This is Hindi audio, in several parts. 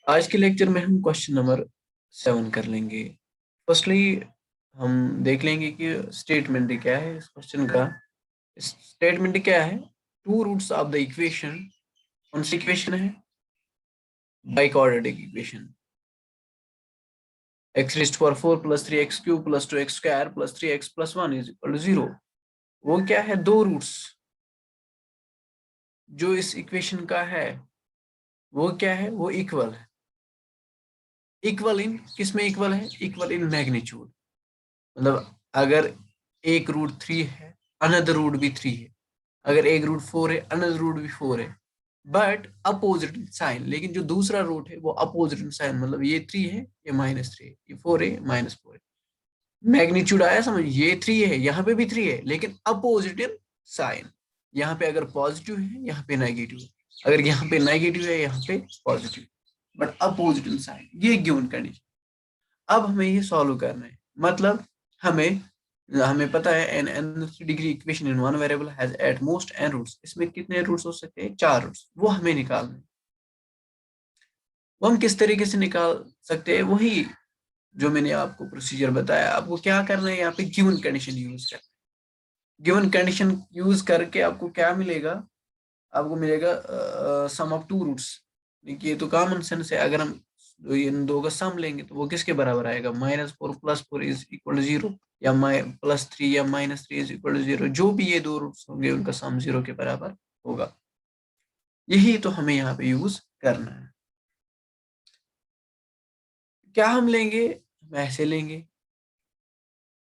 आज के लेक्चर में हम क्वेश्चन नंबर 7 कर लेंगे। फर्स्टली हम देख लेंगे कि स्टेटमेंट क्या है इस क्वेश्चन का। स्टेटमेंट क्या है? Two roots of the equation. कौन सी इक्वेशन है? Biquadratic equation. x raised power 4 प्लस 3x cube plus 2x square plus 3x plus 1 is equal to 0। वो क्या है? दो रूट्स जो इस इक्वेशन का है वो क्या है? वो इक्वल है। इक्वल इन किस में इक्वल है? Equal in magnitude. मतलब अगर एक रूट 3 है, अनदर रूट भी 3 है। अगर एक रूट 4 है, अनदर रूट भी 4 है, बट अपोजिट साइन। लेकिन जो दूसरा रूट है वो अपोजिट साइन, मतलब ये 3 है, ये -3 है, ये 4 है, -4 है। मैग्नीट्यूड आया समझ? ये 3 है, यहाँ पे भी 3 है, लेकिन अपोजिट साइन। यहाँ पे अगर पॉजिटिव है, यहाँ पे नेगेटिव है। अगर यहाँ पे नेगेटिव है, यहाँ पे पॉजिटिव, बट अपोजिट साइन। ये गिवन कंडीशन। अब हमें ये सॉल्व करना है। मतलब हमें हमें पता है n n degree equation in one variable has at most n roots. इसमें कितने रूट्स हो सकते हैं? 4 रूट्स। वो हमें निकालना है। वो हम किस तरीके से निकाल सकते हैं? वही जो मैंने आपको प्रोसीजर बताया। आपको क्या करना है? यहाँ पे गिवन कंडीशन यूज करना है। गिवन कंडीशन यूज करके आपको क्या मिलेगा? आपको मिलेगा सम ऑफ टू रूट्स। देखिए ये तो कॉमन सेंस है। अगर हम इन दो का सम लेंगे तो वो किसके बराबर आएगा? -4 + 4 इज इक्वल टू 0, या +3 या -3 इज इक्वल टू 0। जो भी ये दो रूट्स होंगे उनका सम 0 के बराबर होगा। यही तो हमें यहाँ पे यूज करना है। क्या हम लेंगे? हम ऐसे लेंगे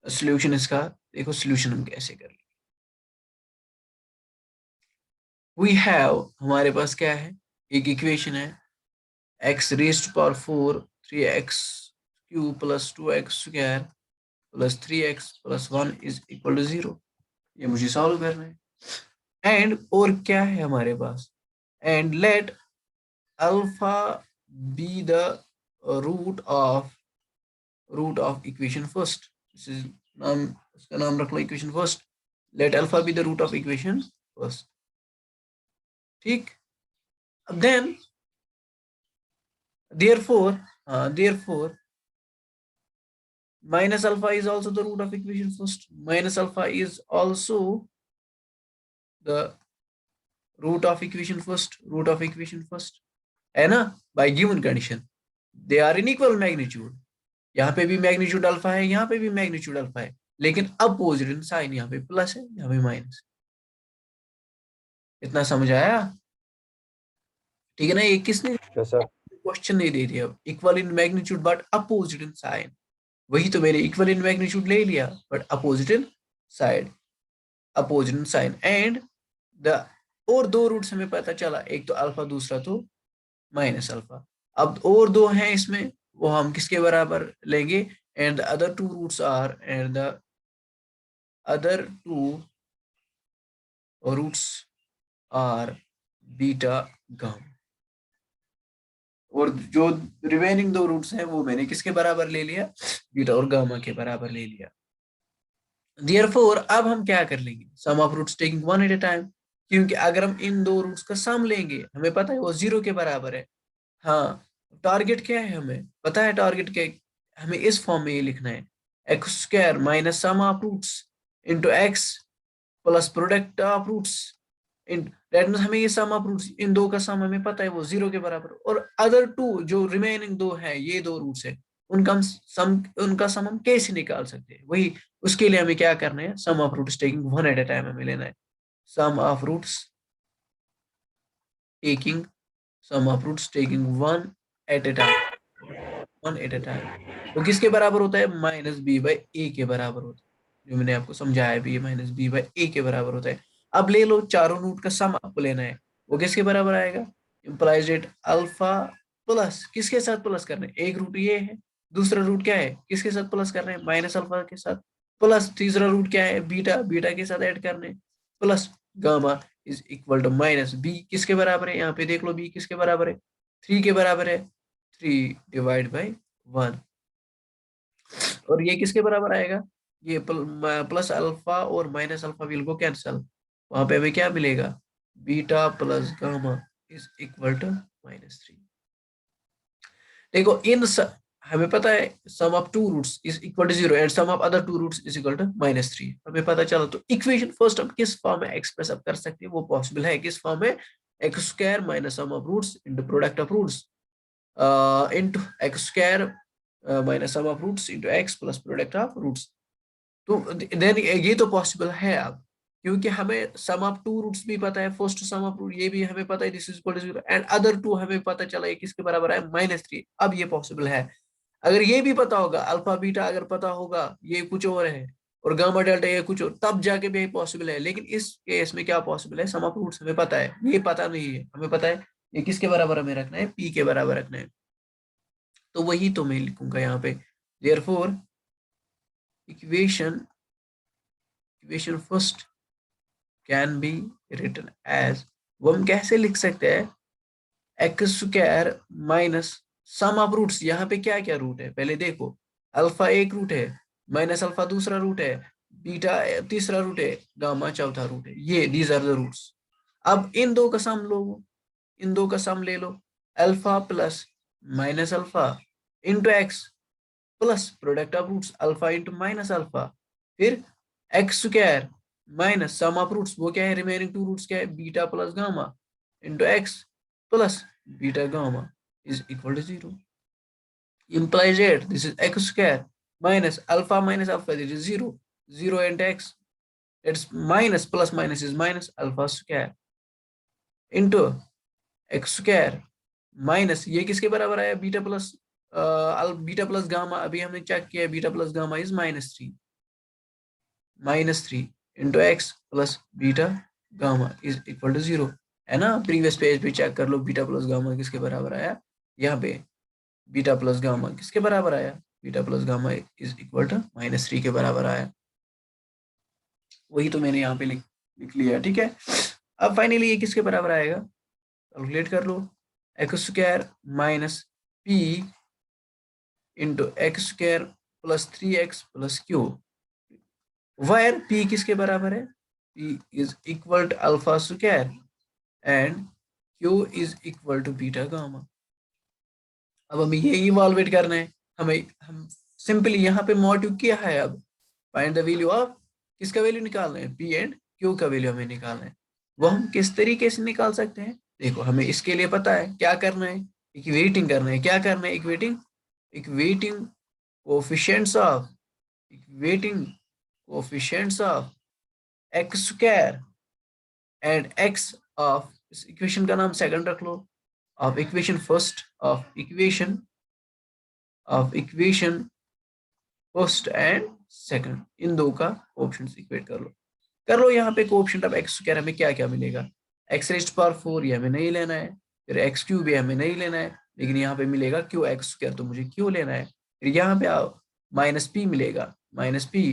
सोल्यूशन इसका। देखो सोल्यूशन हम कैसे कर लेंगे। वी हैव, हमारे पास क्या है? एक इक्वेशन है x raised power 4 3x cube plus 2x square plus 3x plus 1 is equal to 0। ये मुझे सॉल्व करना है। एंड और क्या है हमारे पास? And let alpha be the root of equation first. नाम, इसका नाम रख लो equation first. Let alpha be the root of equation first. ठीक। अब then therefore minus alpha is also the root of equation first. Minus alpha is also the root of equation first, है ना? by given condition they are in equal magnitude। यहाँ पे भी मैग्नीट्यूड अल्फा है, यहाँ पे भी मैग्नीट्यूड अल्फा है, लेकिन अपोजिट साइन। यहाँ पे प्लस है, यहाँ पे माइनस। इतना समझ आया? ठीक है ना? ये किसने यस सर। क्वेश्चन नहीं दे दिया। Equal in magnitude but opposite in sign. वही तो मैंने इक्वल इन मैग्नीट्यूड ले लिया, but opposite in side, opposite sign. And the और दो रूट्स हमें पता चला, एक तो अल्फा, दूसरा तो माइनस अल्फा। अब और दो हैं इसमें, वो हम किसके बराबर लेंगे? And the other two roots are, and the other two roots are beta gamma. और जो रिमेनिंग दो रूट्स हैं वो मैंने किसके बराबर ले लिया? बीटा और गामा के बराबर ले लिया। Therefore अब हम क्या कर लेंगे? Sum of roots taking one at a time. क्योंकि अगर हम इन दो रूट्स का सम लेंगे, हमें पता है वो 0 के बराबर है। हाँ, टारगेट क्या है? हमें पता है टारगेट क्या है? हमें इस फॉर्म में ये लिखना है, x square minus sum of roots into x plus product of roots. In that means हमें ये सम ऑफ रूट्स, इन दो का सम हमें पता है वो 0 के बराबर। और अदर टू जो रिमेनिंग दो है, ये दो रूट्स है, उनका सम हम कैसे निकाल सकते हैं? वही, उसके लिए हमें क्या करना है? Sum of roots taking one at a time हमें लेना है। Sum of roots taking sum of roots taking one at a time, one at a time. वो किसके बराबर होता है? -b/a के बराबर होता है। जो मैंने आपको समझाया भी, -b/a के बराबर होता है। अब ले लो, चारों रूट का सम आपको लेना है। वो किसके बराबर आएगा? इम्प्लाइज डेट अल्फा प्लस किसके साथ प्लस करना है? एक रूट ये है, दूसरा रूट क्या है? किसके साथ प्लस कर रहे हैं? माइनस अल्फा के साथ। प्लस तीसरा रूट क्या है? बीटा, बीटा के साथ ऐड करने। Plus gamma is equal to minus b. किसके बराबर है? यहाँ पे देख लो, बी किसके बराबर है? 3 के बराबर है। 3/1। और ये किसके बराबर आएगा? ये प्लस अल्फा और minus alpha will go cancel. वहां पे हमें क्या मिलेगा? Beta plus gamma is equal to -3। देखो हमें पता है sum of two roots is equal to 0 and sum of other two roots is equal to -3, हमें पता चला। तो इक्वेशन फर्स्ट हम किस फॉर्म में एक्सप्रेस अप कर सकते हैं, वो पॉसिबल है किस फॉर्म में, x square minus sum of roots into product of roots into x square minus sum of roots into x plus product of roots. तो देन ये तो पॉसिबल है अब, क्योंकि हमें सम ऑफ टू रूट्स भी पता है, फर्स्ट सम ऑफ रूट ये भी हमें पता है, this is equal to 0 and other two हमें पता चला है किसके बराबर है, -3। अब ये पॉसिबल है। अगर ये भी पता होगा, अल्फा बीटा अगर पता होगा ये कुछ और है और गामा डेल्टा ये कुछ और, तब जाके भी पॉसिबल है। लेकिन इस केस में क्या पॉसिबल है, सम ऑफ रूट्स हमें पता है, ये पता नहीं है, हमें पता है ये किसके बराबर हमें रखना है, पी के बराबर रखना है। तो वही तो मैं लिखूंगा यहाँ पे, therefore equation equation first can be written as, वो हम कैसे लिख सकते हैं, x square minus sum of roots. यहाँ पे क्या क्या रूट है पहले देखो, अल्फा एक रूट है, माइनस अल्फा दूसरा रूट है, बीटा तीसरा रूट है, गामा चौथा रूट है, ये दीज आर द रूट्स। अब इन दो का सम लो, इन दो का सम ले लो, alpha plus minus alpha into x plus product of roots alpha into minus alpha, फिर x square minus sum of roots, वो क्या है, रिमेनिंग टू रूट्स क्या है, beta plus gamma into x plus beta gamma is equal to 0. Implies that this is x square minus alpha, this is 0. 0 and x, it's minus, plus minus is minus alpha square into x square minus ये किसके बराबर आया, बीटा प्लस गामा, अभी हमने चेक किया beta plus gamma is -3 into x plus beta gamma is equal to 0, है ना। प्रीवियस पेज पे चेक कर लो बीटा प्लस गामा किसके बराबर आया, यहाँ पे बीटा प्लस गामा किसके बराबर आया, beta plus gamma is equal to -3 के बराबर आया। वही तो मैंने यहाँ पे लिख लिया, ठीक है। अब फाइनली ये किसके बराबर आएगा, कैलकुलेट कर लो, x square minus p into x square plus 3x plus q, वायर पी किसके बराबर है, p is equal to alpha square and q is equal to beta gamma. अब हमें ये इवाल्वेट करना है, हम सिंपली यहाँ पे मोटिव क्या है, अब फाइंड द वैल्यू ऑफ, किसका वैल्यू निकालना है, पी एंड क्यू का वैल्यू हमें निकालना है। वो हम किस तरीके से निकाल सकते हैं, देखो हमें इसके लिए पता है क्या करना है, इक्वेटिंग करना है, क्या करना है, equating equating coefficients of equating coefficients of x square and x of, इस इक्वेशन का नाम सेकंड रख लो, of equation first of equation first and second, इन दो का ऑप्शन इक्वेट कर लो। यहाँ पे कोऑफिशिएंट ऑफ एक्स स्क्वायर हमें क्या क्या मिलेगा, एक्स रेज्ड पावर 4 ये हमें नहीं लेना है, फिर एक्स क्यूब ये हमें नहीं लेना है, लेकिन यहाँ पे मिलेगा क्यू एक्स स्क्वायर, तो मुझे क्यू लेना है। फिर यहाँ पे आओ, माइनस पी मिलेगा, माइनस पी,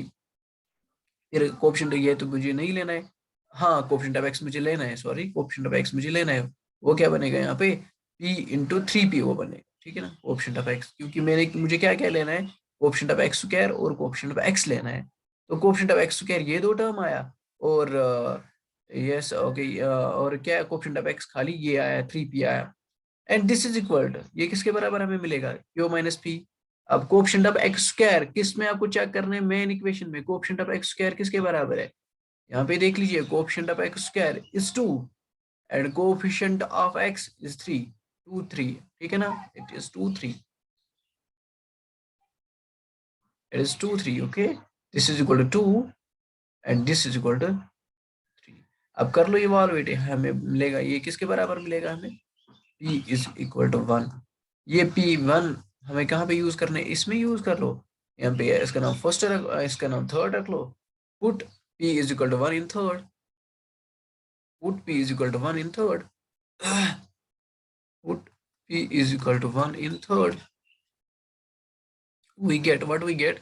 फिर कोऑफिशिएंट ये तो मुझे नहीं लेना है, हाँ कोऑफिशिएंट ऑफ एक्स मुझे लेना है, सॉरी कोऑफिशिएंट ऑफ एक्स मुझे लेना है, वो क्या बनेगा यहाँ पे, पी इंटू 3p वो बनेगा, ठीक है ना, कोऑफिशिएंट ऑफ एक्स, क्योंकि मुझे क्या क्या लेना है, कोऑफिशिएंट ऑफ एक्स स्क्वायर और कोऑफिशिएंट ऑफ एक्स लेना है। तो कोऑफिशिएंट ऑफ एक्स स्क्वायर ये दो टर्म आया, और यस ओके, और क्या कोऑफिशिएंट ऑफ एक्स खाली ये आया 3p आया, and this is equal to, ये किसके बराबर हमें मिलेगा, क्यू माइनस पी। अब कोएफिशिएंट ऑफ एक्स स्क्वायर किस में आपको चेक करना है, मेन इक्वेशन में कोएफिशिएंट ऑफ एक्स स्क्वायर किसके बराबर है, यहाँ पे देख लीजिए coefficient of x square is 2 and coefficient of x is 3, 2 3, ठीक है ना, it is 2 3, it is 2 3, okay, this is equal to 2 and this is equal to 3। अब कर लो इवैल्यूएट, हमें मिलेगा ये किसके बराबर मिलेगा, हमें p इज इक्वल टू 1। ये p1 हमें कहाँ पे यूज करना है, इसमें यूज कर लो, यहाँ पे इसका नाम फर्स्ट रख, इसका नाम थर्ड रख लो, put p is equal to 1 in third, put p is equal to 1 in third, put p is equal to 1 in third, we get what we get,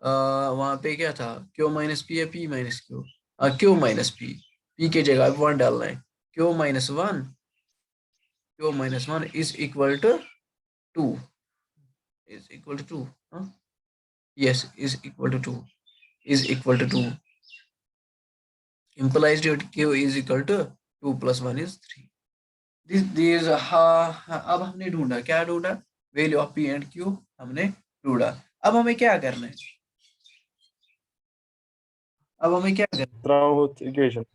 वहां पे क्या था, q माइनस पी है, p minus q, q minus p की जगह 1 डालना है, q minus one is equal to 2, is equal to 2, huh? Yes, is equal to 2, is equal to 2, implies that q is equal to 2 plus 1 is 3। This अब हमने ढूंढा, क्या ढूंढा, value of p and Q हमने ढूंढा। अब हमें क्या करना है, अब हमें क्या करना इक्वेशन है,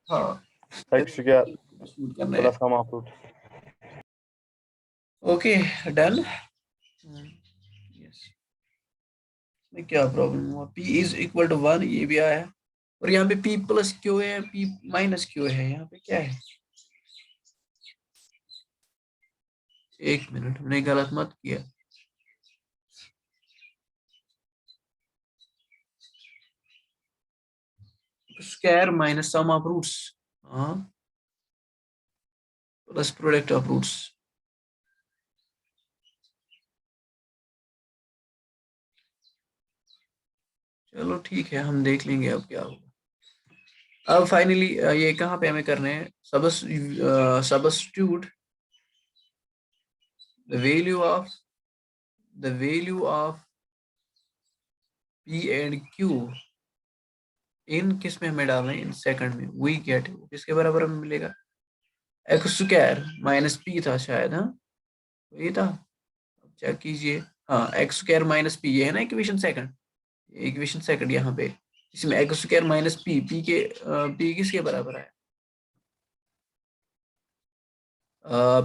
हाँ एक्स स्क्वायर शूट करना है। Plus comma root. Okay done. Yes, क्या प्रॉब्लम हुआ, p इज इक्वल टू 1 ये भी आया, और यहाँ पे p प्लस क्यू है, p माइनस क्यू है, यहाँ पे क्या है, एक मिनट मैंने गलत मत किया, square minus sum of roots, हाँ प्लस प्रोडक्ट ऑफ रूट्स। चलो ठीक है, हम देख लेंगे अब क्या होगा। अब फाइनली ये कहाँ पे हमें करने हैं, substitute the value of p and q इन किस में हमें डालना है, इन सेकंड में, वी गेट किसके बराबर हमें मिलेगा, एक्स स्क्वायर माइनस पी था शायद, हाँ ये था, चेक कीजिए, हाँ एक्स स्क्वायर माइनस पी, ये है ना इक्वेशन सेकंड, इक्वेशन सेकंड यहाँ पे, इसमें x square minus P, P किसके बराबर है,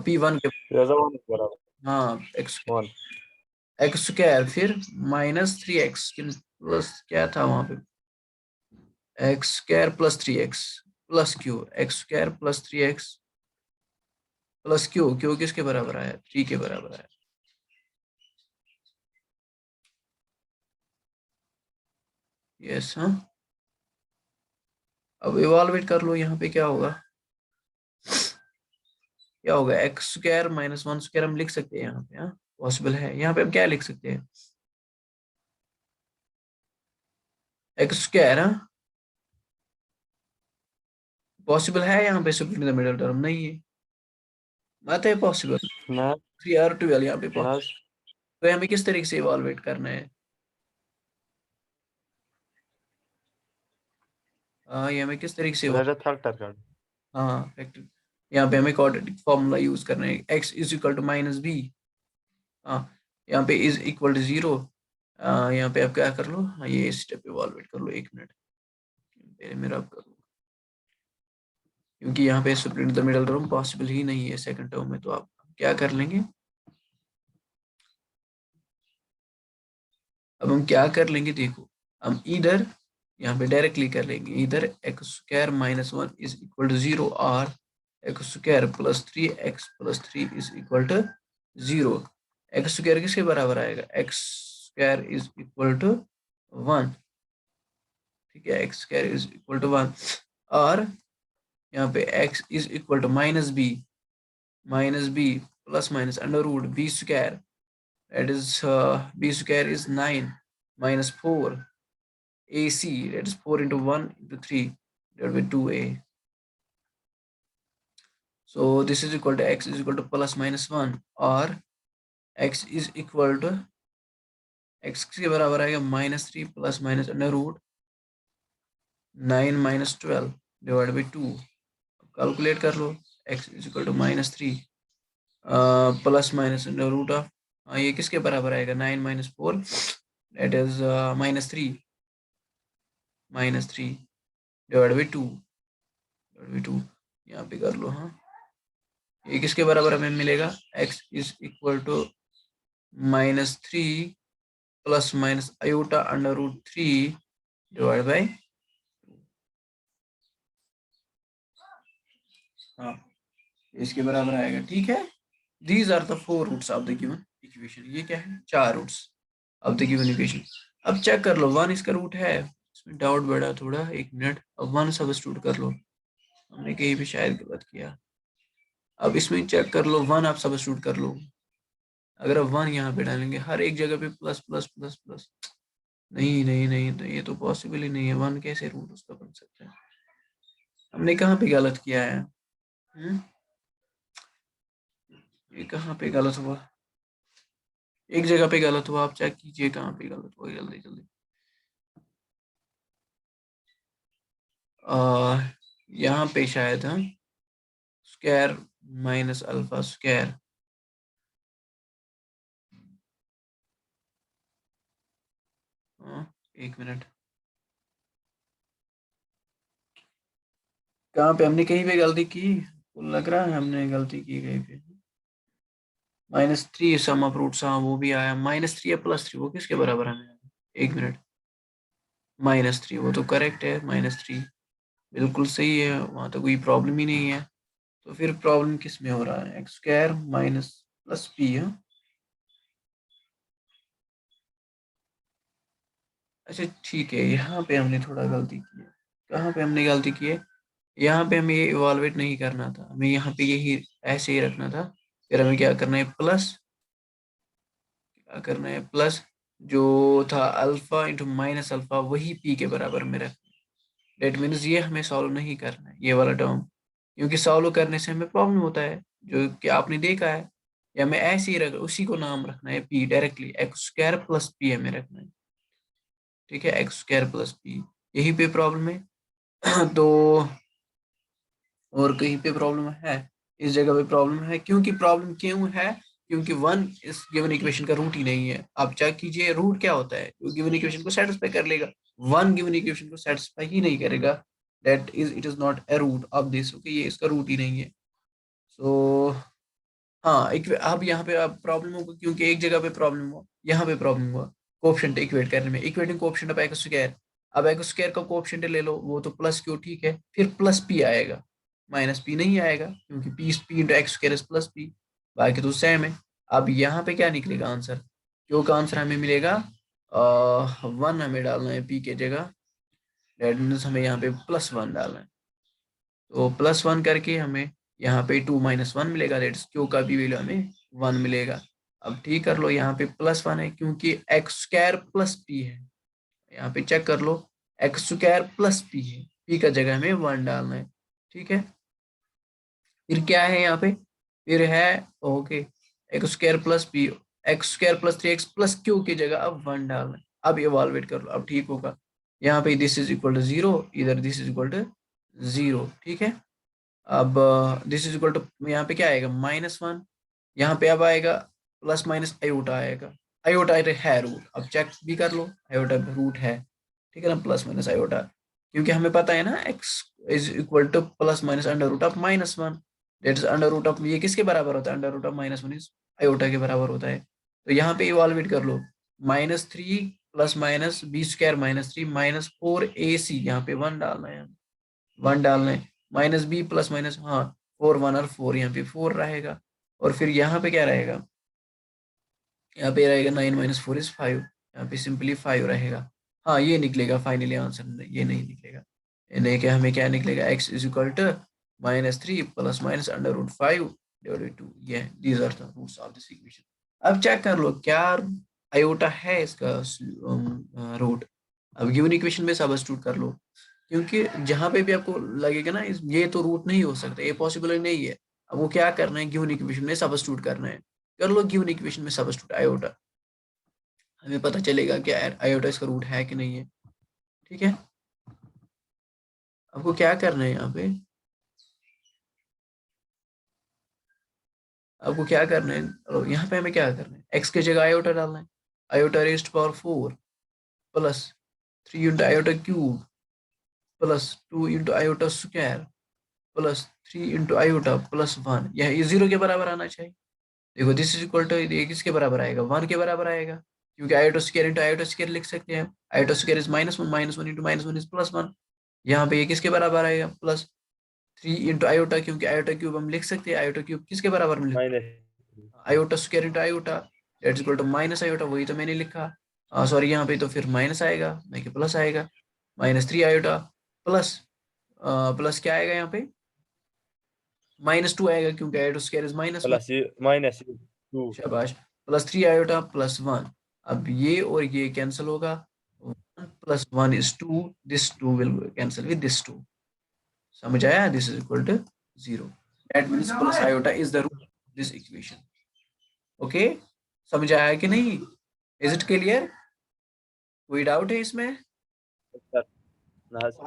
पी वन के, बराबर हाँ एक्स, 1। एक्स स्क्वायर फिर माइनस 3x प्लस क्या था वहां पे, x square plus 3x plus Q, x square plus 3x plus Q किसके बराबर आया, 3 के बराबर आया। यस हाँ, अब इवाल्वेट कर लो, यहाँ पे क्या होगा, क्या होगा, एक्स स्क्वायर माइनस 1 स्क्वायर हम लिख सकते हैं यहाँ पे, हाँ पॉसिबल है, यहाँ पे हम क्या लिख सकते हैं, एक्स स्क्वायर, हाँ पॉसिबल है यहाँ पे, सुप्रीम मिडिल टर्म नहीं है, मत है पॉसिबल, मैं 3r12 यहाँ पे मैं तो हमें किस तरीके से इवाल्वेट करना है, हाँ ये हमें किस तरीके से, फैक्टर कर। हाँ फैक्टर, यहाँ पे हमें क्वाड्रेटिक फॉर्मूला यूज करना है, x is equal to minus b, हाँ यहाँ पे इज इक्वल टू 0, यहाँ पे आप क्या कर लो, हाँ ये स्टेप इवॉल्वेट कर लो, एक मिनट पहले मेरा आप कर लो, क्योंकि यहाँ पे split the middle term possible ही नहीं है सेकंड टर्म में, तो आप क्या कर लेंगे, अब हम क्या कर लेंगे देखो, हम इधर यहाँ पे डायरेक्टली कर लेंगे, इधर x square minus 1 is equal to 0 और x square plus 3x plus 3 is equal to 0, x square किसके बराबर आएगा, x square is equal to 1, ठीक है, x square is equal to 1, और यहाँ पे x is equal to minus b plus minus under root b square, that is b square is 9 minus 4 ac, that is 4 into 1 into 3 divided by 2a, so this is equal to x is equal to plus minus 1, और x is equal to x के बराबर आएगा -3 plus minus under root 9 minus 12 divide by 2, calculate कर लो, x is equal to -3 plus minus under root of, ये किसके बराबर आएगा, 9 minus 4 that is -3 divide by 2 यहाँ पे कर लो, हाँ ये किसके बराबर हमें मिलेगा, x is equal to -3 plus minus iota under root 3 divide by, हाँ इसके बराबर आएगा, ठीक है। These are the 4 roots of the given equation, ये क्या है, 4 roots of the given equation. अब चेक कर लो, 1 इसका रूट है, इसमें डाउट बढ़ा थोड़ा, एक मिनट, अब 1 सब्स्टिट्यूट कर लो, हमने कहीं भी शायद गलत किया, अब इसमें चेक कर लो, 1 आप सब्स्टिट्यूट कर लो, अगर आप 1 यहाँ पे डालेंगे, हर एक जगह पे प्लस प्लस प्लस प्लस, नहीं नहीं नहीं, तो ये तो पॉसिबल ही नहीं है, 1 कैसे रूट उसका बन सकता है, हमने कहाँ पे गलत किया है, ये कहाँ पे गलत हुआ, एक जगह पे गलत हुआ, आप चेक कीजिए कहाँ पे गलत हुआ, जल्दी जल्दी, यहाँ पे शायद, हाँ स्क्वायर माइनस अल्फा स्क्वायर, एक मिनट, कहाँ पे हमने कहीं पे गलती की? लग रहा है हमने गलती की कहीं पे। -3 सम ऑफ रूट्स, हाँ वो भी आया। -3 या +3, वो किसके बराबर हमें? एक मिनट, -3 वो तो करेक्ट है, -3 बिल्कुल सही है, वहाँ तो कोई प्रॉब्लम ही नहीं है। तो फिर प्रॉब्लम किस में हो रहा है? x² माइनस प्लस पी है। अच्छा ठीक है, यहाँ पे हमने थोड़ा गलती की है। कहाँ पे हमने गलती की है? यहाँ पे हमें ये इवाल्वेट नहीं करना था, हमें यहाँ पे यही ऐसे ही रखना था। फिर हमें क्या करना है? प्लस, क्या करना है? प्लस जो था अल्फा इंटू माइनस अल्फा, वही पी के बराबर में रखना है। डेट मीन्स ये हमें सॉल्व नहीं करना है ये वाला टर्म, क्योंकि सॉल्व करने से हमें प्रॉब्लम होता है, जो कि आपने देखा है। या हमें ऐसे ही रख, उसी को नाम रखना है P, directly x² plus P हमें रखना है। ठीक है, x² प्लस पी, यही पे प्रॉब्लम है। तो और कहीं पे प्रॉब्लम है? इस जगह पे प्रॉब्लम है, क्योंकि प्रॉब्लम क्यों है? क्योंकि 1 इस गिवन इक्वेशन का रूट ही नहीं है। आप चेक कीजिए रूट क्या होता है, जो गिवन इक्वेशन को सेटिस्फाई कर लेगा। 1 गिवन इक्वेशन को सेटिस्फाई ही नहीं करेगा, that is it is not a root. आप देख सकते ये इसका रूट ही नहीं है। सो हाँ, अब यहाँ पे अब प्रॉब्लम होगा, क्योंकि एक जगह पे प्रॉब्लम हुआ, यहाँ पे प्रॉब्लम हुआ कोएफिशिएंट इक्वेट करने में। Equating coefficient of x square, अब एक्स स्क्वायर का कोएफिशिएंट ले लो, वो तो प्लस क्यू, ठीक है, फिर प्लस पी आएगा, माइनस पी नहीं आएगा, क्योंकि P into x square is plus P, बाकी तो सेम है। अब यहाँ पे क्या निकलेगा आंसर? क्यू का आंसर हमें मिलेगा 1 हमें डालना है पी के जगह, दैट मीन्स हमें यहाँ पे +1 डालना है। तो +1 करके हमें यहाँ पे 2 - 1 मिलेगा, दैट्स क्यू का भी वैल्यू हमें 1 मिलेगा। अब ठीक कर लो, यहाँ पे +1 है क्योंकि x² प्लस पी है। यहाँ पे चेक कर लो, x² प्लस पी है, पी का जगह हमें 1 डालना है। ठीक है, फिर क्या है यहाँ पे? फिर है okay, x² plus P, x² plus 3x plus Q की जगह अब 1 डालना है। अब इवाल्वेट कर लो, अब ठीक होगा। यहाँ पे दिस इज इक्वल टू 0, इधर दिस इज इक्वल टू 0। ठीक है, अब दिस इज इक्वल टू, यहाँ पे क्या आएगा? -1, यहाँ पे अब आएगा प्लस माइनस आयोटा आएगा। आयोटा है रूट, अब चेक भी कर लो, आयोटा रूट है। ठीक है ना, प्लस माइनस आयोटा, क्योंकि हमें पता है ना x is equal to plus minus under root of -1, that is under root of, ये किसके बराबर होता है? Under root of -1 is iota के बराबर होता है। तो यहाँ पे इवाल्वेट कर लो, -3 प्लस माइनस b² -3 -4ac, यहाँ पे 1 डालना है, 1 डालना है। -b प्लस माइनस, हाँ 4 1 और 4, यहाँ पे 4 रहेगा। और फिर यहाँ पे क्या रहेगा? यहाँ पे रहेगा 9 - 4 इज 5, यहाँ पे सिंपली 5 रहेगा। हाँ ये निकलेगा फाइनली आंसर, ये नहीं निकलेगा। यानी कि हमें क्या निकलेगा? x is equal to -3 plus minus under root 5 divided by 2, ये these are the roots of this equation. अब चेक कर लो क्या आयोटा है इसका रूट। अब गिवन इक्वेशन में सब्स्टिट्यूट कर लो, क्योंकि जहां पे भी आपको लगेगा ना ये तो रूट नहीं हो सकता, ये पॉसिबल ही नहीं है, अब वो क्या करना है? गिवन इक्वेशन में सब्स्टिट्यूट करना है। कर लो गिवन इक्वेशन में सब्स्टिट्यूट आयोटा, हमें पता चलेगा कि आयोटा इसका रूट है कि नहीं है। ठीक है, आपको क्या करना है यहाँ पे? आपको क्या करना है? चलो यहाँ पे हमें क्या करना है? एक्स की जगह आयोटा डालना है, iota raised power 4 plus 3 into iota cube plus 2 into iota square plus 3 into iota plus 1, यह 0 के बराबर आना चाहिए। देखो दिस इज इक्वल टू, ये किसके बराबर आएगा? 1 के बराबर आएगा, क्योंकि iota square into iota square लिख सकते हैं। Iota square is -1, -1 into -1 is +1। यहाँ पे ये किसके बराबर आएगा? प्लस 3 इंटू आयोटा, क्योंकि आयोटा क्यूब हम लिख सकते हैं, आयोटा क्यूब किसके बराबर में लिखते -3। हैं? Iota square into iota, that's equal to minus iota, वही तो मैंने लिखा। सॉरी, यहाँ पे तो फिर माइनस आएगा, नहीं कि प्लस आएगा। -3 आयोटा प्लस प्लस क्या आएगा यहाँ पे? -2 आएगा, क्योंकि आयोटा स्क्वायर इज -1। प्लस ये -2। शाबाश, +3 आयोटा +1। अब ये और ये कैंसिल होगा, 1 + 1 is 2, this 2 will cancel with this 2। समझ आया? This is equal to 0, that means plus iota is the root of this equation. Okay, समझ आया कि नहीं? Is it clear? कोई डाउट है इसमें? तो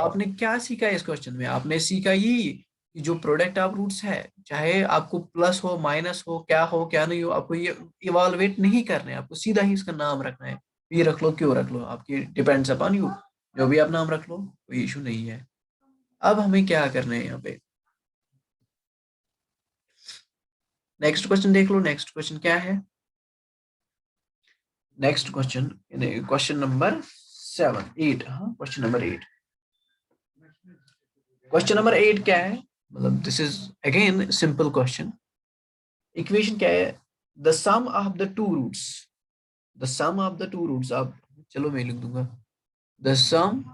आपने क्या सीखा इस क्वेश्चन में? आपने सीखा ये कि जो प्रोडक्ट ऑफ रूट्स है, चाहे आपको प्लस हो माइनस हो क्या नहीं हो, आपको ये इवाल्वेट नहीं करना है, आपको सीधा ही इसका नाम रखना है। P रख लो, Q रख लो, आपकी डिपेंड्स अपॉन यू, जो भी आप नाम रख लो, कोई इशू नहीं है। अब हमें क्या करना है यहाँ पे, नेक्स्ट क्वेश्चन देख लो। नेक्स्ट क्वेश्चन क्या है, नेक्स्ट क्वेश्चन, क्वेश्चन नंबर 7 8, हाँ क्वेश्चन नंबर 8। क्वेश्चन नंबर 8 क्या है, मतलब this is again simple question. Equation क्या है, the sum of the two roots, the sum of the two roots, आप चलो मैं लिख दूंगा, the sum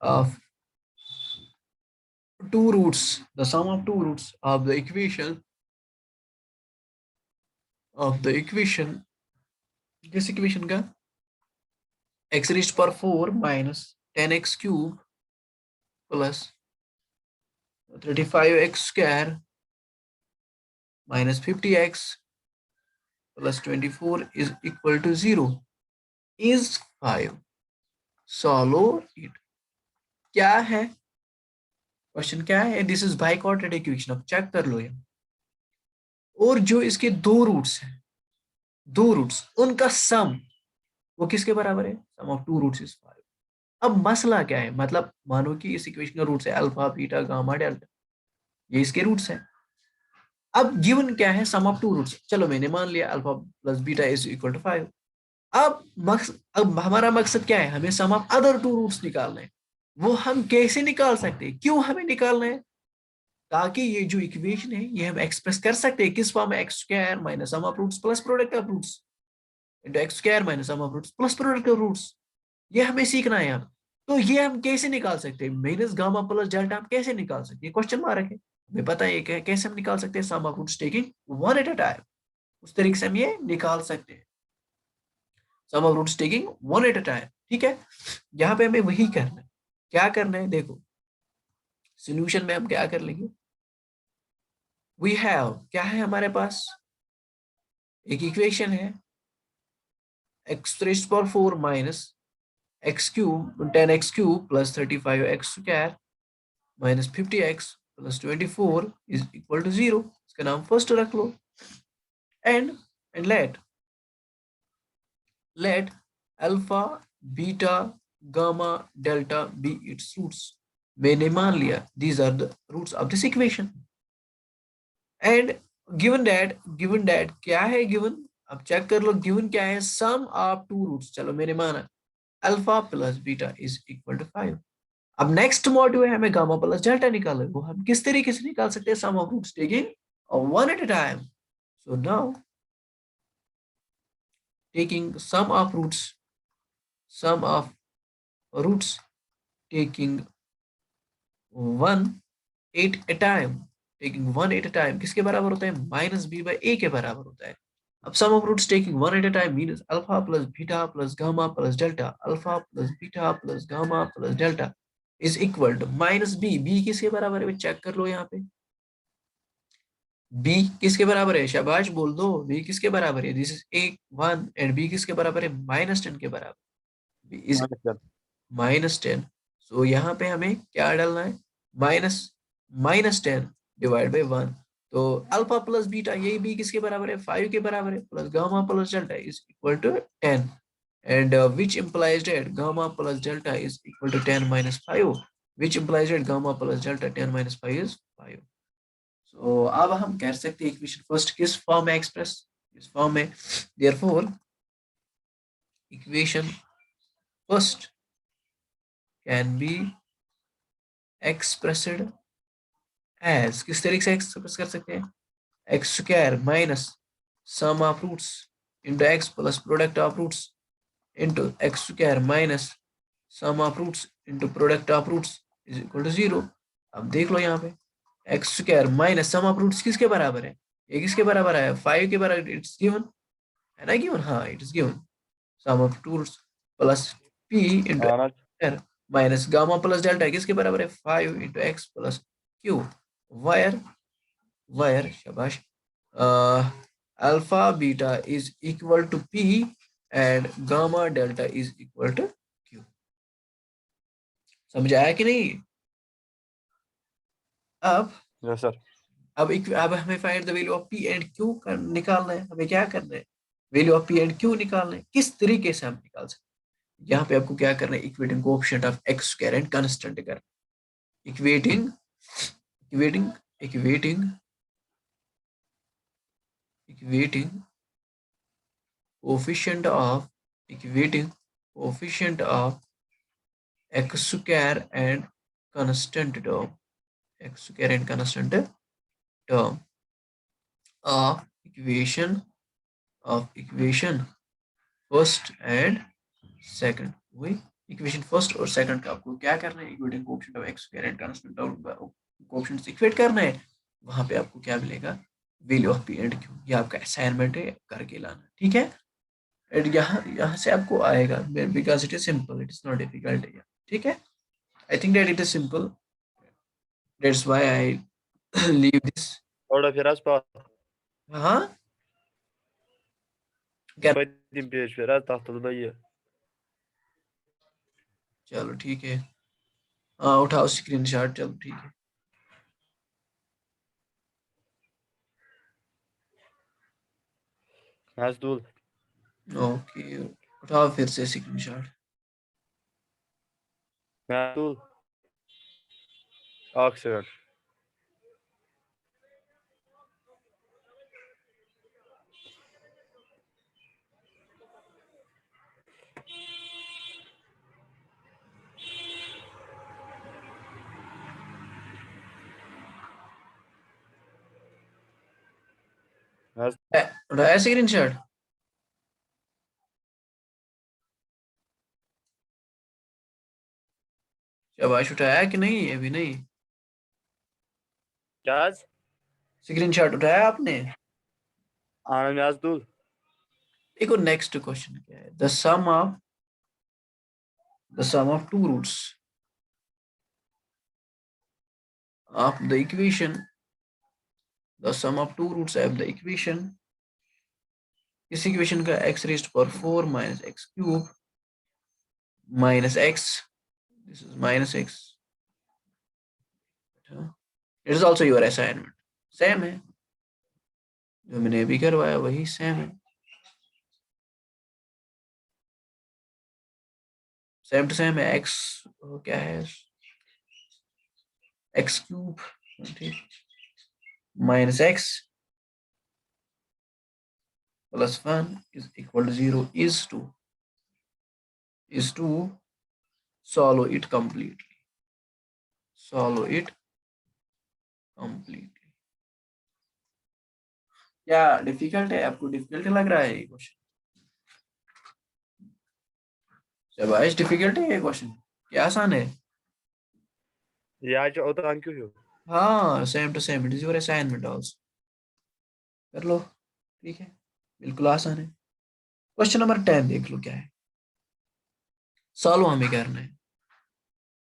of two roots, the sum of two roots of the equation, of the equation, किस इक्वेशन का, x raised power 4 minus 10x cube plus 35x square minus 50x plus 24 is equal to 0 is 5, solve it। क्या है क्वेश्चन, क्या है, this is by quadratic equation, अब चेक कर लो ये, और जो इसके दो रूट्स हैं, दो रूट्स, उनका सम वो किसके बराबर है, sum of two roots is 5। अब मसला क्या है, मतलब मानो कि इस इक्वेशन का रूट्स है अल्फा बीटा गामा डेल्टा, ये इसके रूट्स हैं। अब गिवन क्या है, सम ऑफ टू रूट्स, चलो मैंने मान लिया alpha plus beta is equal to 5। अब हमारा मकसद क्या है, हमें sum of other two roots निकालना है। वो हम कैसे निकाल सकते हैं, क्यों हमें निकालना है, ताकि ये जो इक्वेशन है ये हम एक्सप्रेस कर सकते हैं किस फॉर्म में, x square minus sum of roots plus product of roots into x square minus sum of roots plus product of roots. ये हमें सीखना है अब। तो ये हम कैसे निकाल सकते हैं, माइनस गामा प्लस डेल्टा हम कैसे निकाल सकते हैं, क्वेश्चन मार्क है, हमें पता है कैसे हम निकाल सकते हैं, sum of roots taking one at a time, उस तरीके से हम ये निकाल सकते हैं, sum of roots taking one at a time. ठीक है, यहाँ पे हमें वही करना है। क्या करना है, देखो सोल्यूशन में हम क्या कर लेंगे, वी हैव, क्या है हमारे पास, एक इक्वेशन है x raised power 4 minus x cube 10x cube plus 35x square minus 50x plus 24 is equal to 0, इसका नाम फर्स्ट रख लो। And let alpha beta gamma delta be its roots, मैंने मान लिया these are the roots of this equation. And given that क्या है गिवन, अब चेक कर लो गिवन क्या है, सम ऑफ टू रूट्स, चलो मैंने माना alpha plus beta is equal to 5। अब नेक्स्ट मॉड्यूल है, हमें गामा प्लस डेल्टा निकालना है, वो हम किस तरीके से निकाल सकते हैं, sum of roots taking one at a time. So now taking sum of roots taking one at a time, taking one at a time किसके बराबर होता है, माइनस बी बाई ए के बराबर होता है। अब sum of roots taking one at a time means alpha plus beta plus gamma plus delta, alpha plus beta plus gamma plus delta is equal to minus b, b किसके बराबर है, चेक कर लो यहाँ पे, बी किसके बराबर है, शाबाश बोल दो, बी किसके बराबर है, this is a 1 and b किसके बराबर है, -10 के बराबर, बी इज -10। सो यहाँ पे हमें क्या डालना है, माइनस -10 डिवाइड बाई 1। तो अल्फा प्लस बीटा, यही बी किसके बराबर है, 5 के बराबर है, plus gamma plus delta is equal to 10 and which implies that gamma plus delta is equal to 10 minus 5, which implies that gamma plus delta 10 minus 5 is 5। तो अब हम कह सकते हैं इक्वेशन फर्स्ट किस फॉर्म में एक्सप्रेस, इस फॉर्म में, therefore equation first can be expressed as, किस तरीके से एक्सप्रेस कर सकते हैं, x square minus sum of roots into x plus product of roots into x square minus sum of roots into product of roots is equal to 0। अब देख लो यहाँ पे x square minus sum of roots किसके बराबर है, ये किसके बराबर है, 5 के बराबर, इट्स गिवन है ना, गिवन, हाँ it is given, sum of two roots plus p into r minus gamma plus delta किसके बराबर है, 5 इंटू एक्स प्लस क्यू, वायर शाबाश, alpha beta is equal to p and gamma delta is equal to q। समझ आया कि नहीं। अब यस सर। अब हमें find the value of p and q निकालना है, हमें क्या करना है, value of p and q निकालना है, किस तरीके से हम निकाल सकते हैं। यहाँ पे आपको क्या करना है, equating coefficient of x square and constant करना, equating equating equating equating coefficient of equating coefficient of x square and constant term, x square and constant term of equation first and second. वही इक्वेशन फर्स्ट और सेकंड का आपको क्या करना है, equating coefficient of x square and constant term coefficients equate करना है। वहां पे आपको क्या मिलेगा, value of p and q. ये आपका असाइनमेंट है, करके लाना, ठीक है। एंड यहाँ यहाँ से आपको आएगा, because it is simple, it is not difficult, ठीक है। I think that it is simple, that's why I leave this. Orada biraz bak. हाँ क्या, Koydum biraz tahtada ye. चलो ठीक है, हाँ उठाओ स्क्रीनशॉट, चलो ठीक है। Məzdul. ओके, उठाओ फिर से स्क्रीनशॉट। Məzdul. Aksiyar. Məzdul. उठाया स्क्रीनशॉट, शाबाश, उठाया कि नहीं, अभी नहीं। Gəz. स्क्रीनशॉट उठाया आपने। Ana Məzdul. देखो नेक्स्ट क्वेश्चन क्या है, the sum of two roots of the equation, the sum of two roots of the equation, इस इक्वेशन का x raised power 4 minus x cube minus x, this is minus x, it is also your assignment, same है जो मैंने अभी करवाया, वही सेम है, सेम टू सेम है। एक्स क्या है, एक्स क्यूब, ठीक, minus x plus 1 is equal to 0 is to solve it completely, solve it completely। क्या डिफिकल्ट है, आपको डिफिकल्ट लग रहा है ये क्वेश्चन? शाबाश, डिफिकल्ट है ये क्वेश्चन, क्या आसान है? Ya ki o da hangi yok? हाँ same to same, it is your assignment also, कर लो, ठीक है, बिल्कुल आसान है। क्वेश्चन नंबर 10 देख लो क्या है, सॉल्व हमें करना है।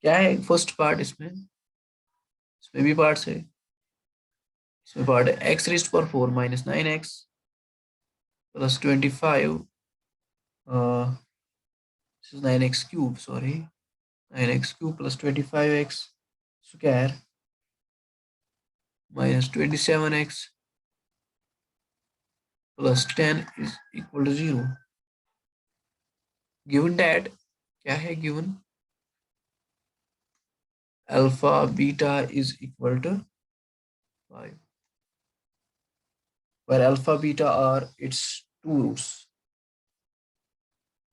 क्या है फर्स्ट पार्ट, इसमें भी पार्ट्स है, इसमें पार्ट है x raised power 4 minus 9x plus 25, this is 9x cube, sorry, 9x cube plus 25x square minus 27x plus 10 is equal to 0। Given that, क्या है given, alpha beta is equal to 5, where alpha beta are its two roots,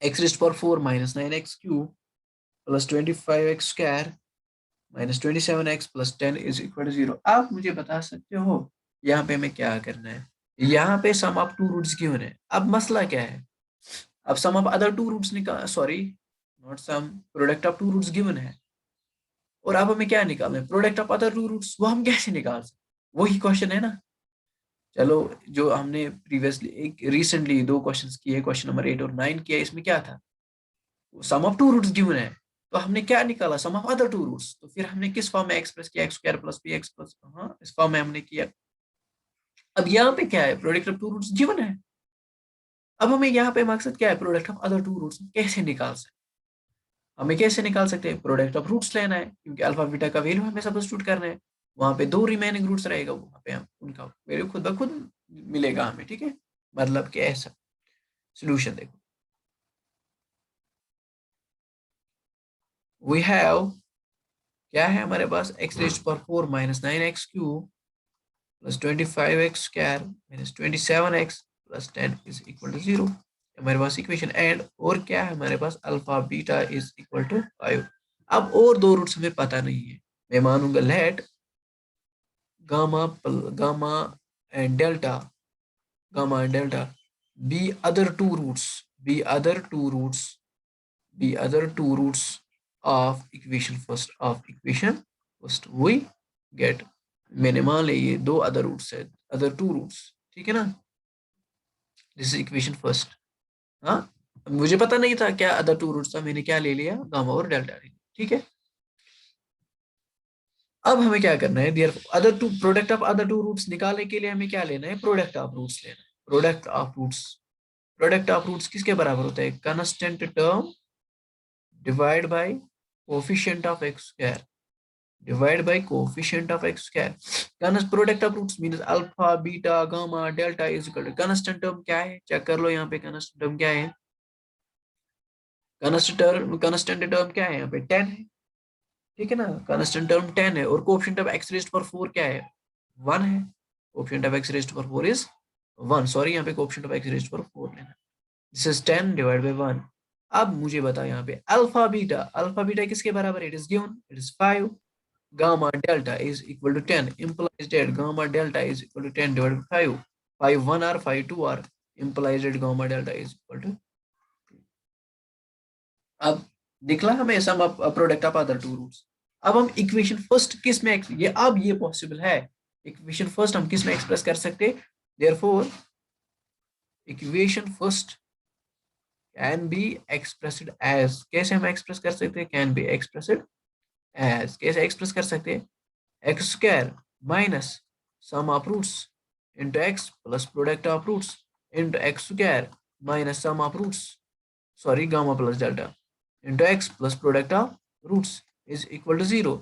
x raised to power 4 minus 9x cube plus 25x square minus 27x plus 10 is equal to 0। आप मुझे बता सकते हो यहाँ पे हमें क्या करना है? यहाँ पे sum of two roots given है, अब मसला क्या है, अब sum of other two roots निकाल, sorry not sum, product of two roots given है, और अब हमें क्या निकालना है, product of other two roots, वो हम कैसे निकाल सकते, वही क्वेश्चन है ना। चलो, जो हमने प्रीवियसली एक रिसेंटली दो क्वेश्चंस किए, क्वेश्चन नंबर 8 और 9 किया, इसमें क्या था, सम ऑफ टू रूट्स गिवन है, तो हमने क्या निकाला, सम ऑफ अदर टू रूट्स, तो फिर हमने किस फॉर्म में एक्सप्रेस किया, x square plus P x plus, हाँ इस फॉर्म में हमने किया। अब यहाँ पे क्या है, product of two roots given है, अब हमें यहाँ पे मकसद क्या है, product of other two roots कैसे निकाल सकते, हमें कैसे निकाल सकते हैं, प्रोडक्ट ऑफ रूट्स लेना है, क्योंकि अल्फा बीटा का वैल्यू हमें सब्स्टिट्यूट करना है, वहां पे दो रिमेनिंग रूट्स रहेगा, वहां पे हम उनका वैल्यू खुद ब खुद मिलेगा हमें, ठीक है, मतलब कि ऐसा। सोल्यूशन देखो, वी हैव, क्या है हमारे पास, x raise to power 4 minus 9x cube plus 25x square minus 27x plus 10 is equal to 0, हमारे पास इक्वेशन एंड, और क्या है हमारे पास, alpha beta is equal to 5। अब और दो रूट्स हमें पता नहीं है, मैं मानूंगा let gamma and delta, gamma and delta be other two roots, be other two roots, be other two roots of equation first, of equation first we get, मैंने मान लिया ये दो अदर रूट्स है, अदर टू रूट्स, ठीक है ना, दिस इज इक्वेशन फर्स्ट। हाँ, मुझे पता नहीं था क्या अदर टू रूट्स था, मैंने क्या ले लिया, गामा और डेल्टा ले लिया, ठीक है। अब हमें क्या करना है, their other two, product of other two roots निकालने के लिए हमें क्या लेना है, प्रोडक्ट ऑफ रूट्स लेना है, product of roots, product of roots किसके बराबर होता है, constant term divide by coefficient of x square, divide by coefficient of x square, constant product of roots means alpha beta gamma delta is equal to, constant term क्या है, चेक कर लो यहाँ पे, कांस्टेंट टर्म क्या है, कांस्टेंट टर्म क्या है यहाँ पे, 10 है, ठीक है ना, कांस्टेंट टर्म 10 है, और coefficient of x raise to power 4 क्या है, 1 है, coefficient of x raise to power 4 इज 1, सॉरी यहाँ पे coefficient of x raise to power 4 लेना, दिस इज 10 डिवाइड बाय 1। अब मुझे बताओ यहाँ पे अल्फा बीटा किसके बराबर है, it is given, it is 5, gamma delta is equal to 10, implies that gamma delta is equal to 10 divided by 5, 5 1 r 5 2 r, implies that gamma delta is equal to, अब निकला हमें sum of product of other two roots. अब हम इक्वेशन फर्स्ट किस में, ये अब ये पॉसिबल है, इक्वेशन फर्स्ट हम किस में एक्सप्रेस कर सकते, therefore equation first can be expressed as, कैसे हम एक्सप्रेस कर सकते हैं, कैन बी एक्सप्रेस्ड एज, कैसे एक्सप्रेस कर सकते हैं, x square minus sum of roots into x plus product of roots into x square minus sum of roots, sorry gamma plus delta into x plus product of roots is equal to 0,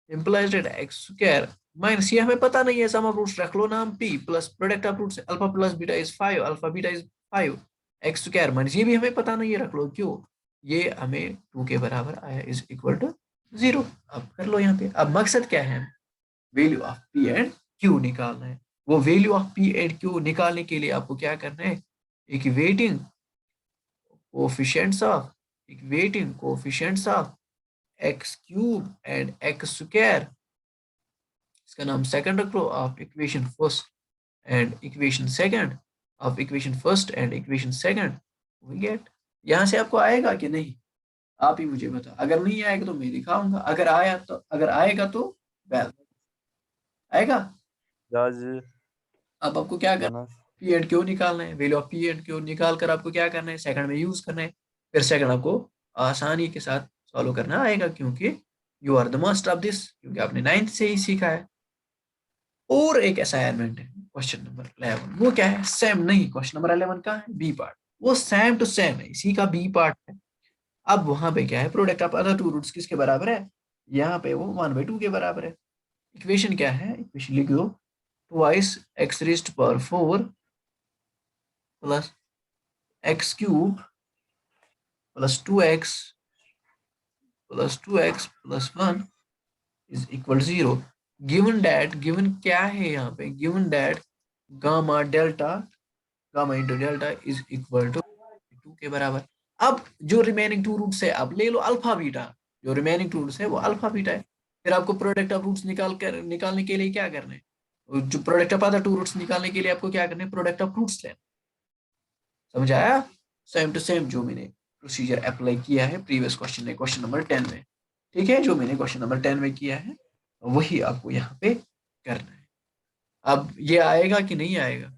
implies that x square minus, ये हमें पता नहीं है, सम ऑफ रूट्स रख लो नाम p plus product of roots alpha plus beta is 5, alpha beta is 5, x square minus, ये भी हमें पता नहीं है, रख लो, क्यों, ये हमें 2 के बराबर आया, इज इक्वल टू 0। अब कर लो यहाँ पे, अब मकसद क्या है, value of p and q निकालना है, वो value of p and q निकालने के लिए आपको क्या करना है, equating coefficients of x cube and x square, इसका नाम सेकंड रख लो, of equation first and equation second, of equation first and equation second, we get, यहाँ से आपको आएगा कि नहीं, आप ही मुझे बताओ, अगर नहीं आएगा तो मैं दिखाऊंगा, अगर आया तो, अगर आएगा तो वेल आएगा। जी अब आपको क्या करना है, पी एंड क्यू निकालना है, value of p and Q निकाल कर आपको क्या करना है, सेकंड में यूज करना है, फिर सेकंड आपको आसानी के साथ सॉल्व करना आएगा, क्योंकि you are the master of this, क्योंकि आपने 9th से ही सीखा है। और एक असाइनमेंट है क्वेश्चन नंबर 11, वो क्या है, सेम नहीं, क्वेश्चन नंबर 11 का है बी पार्ट, वो सेम टू सेम है, इसी का बी पार्ट है। अब वहां पे क्या है, product of other two roots किसके बराबर है, यहाँ पे वो 1/2 के बराबर है। इक्वेशन क्या है, इक्वेशन लिख दो, twice x raise to power 4 plus x cube plus 2x plus 1 is equal 0, given that, given क्या है यहाँ पे, given that gamma delta, gamma into delta is equal to 2 के बराबर। अब जो रिमेनिंग टू रूट्स है, अब ले लो अल्फा बीटा, जो रिमेनिंग टू रूट्स है वो अल्फा बीटा है, फिर आपको प्रोडक्ट ऑफ रूट्स निकालने के लिए क्या करना है, जो product of other two roots निकालने के लिए आपको क्या करना है, प्रोडक्ट ऑफ रूट्स लेना, समझ आया, सेम टू सेम जो मैंने प्रोसीजर अप्लाई किया है प्रीवियस क्वेश्चन में, क्वेश्चन नंबर 10 में, ठीक है, जो मैंने क्वेश्चन नंबर 10 में किया है वही आपको यहाँ पे करना है। अब ये आएगा कि नहीं आएगा,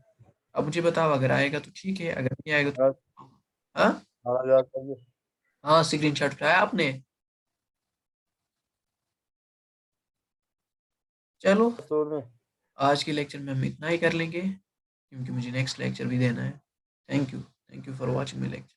अब मुझे बताओ, अगर आएगा तो ठीक है, अगर नहीं आएगा तो, हाँ हाँ, स्क्रीन शॉट उठाया आपने, चलो आज के लेक्चर में हम इतना ही कर लेंगे, क्योंकि मुझे नेक्स्ट लेक्चर भी देना है। Thank you for watching my lecture.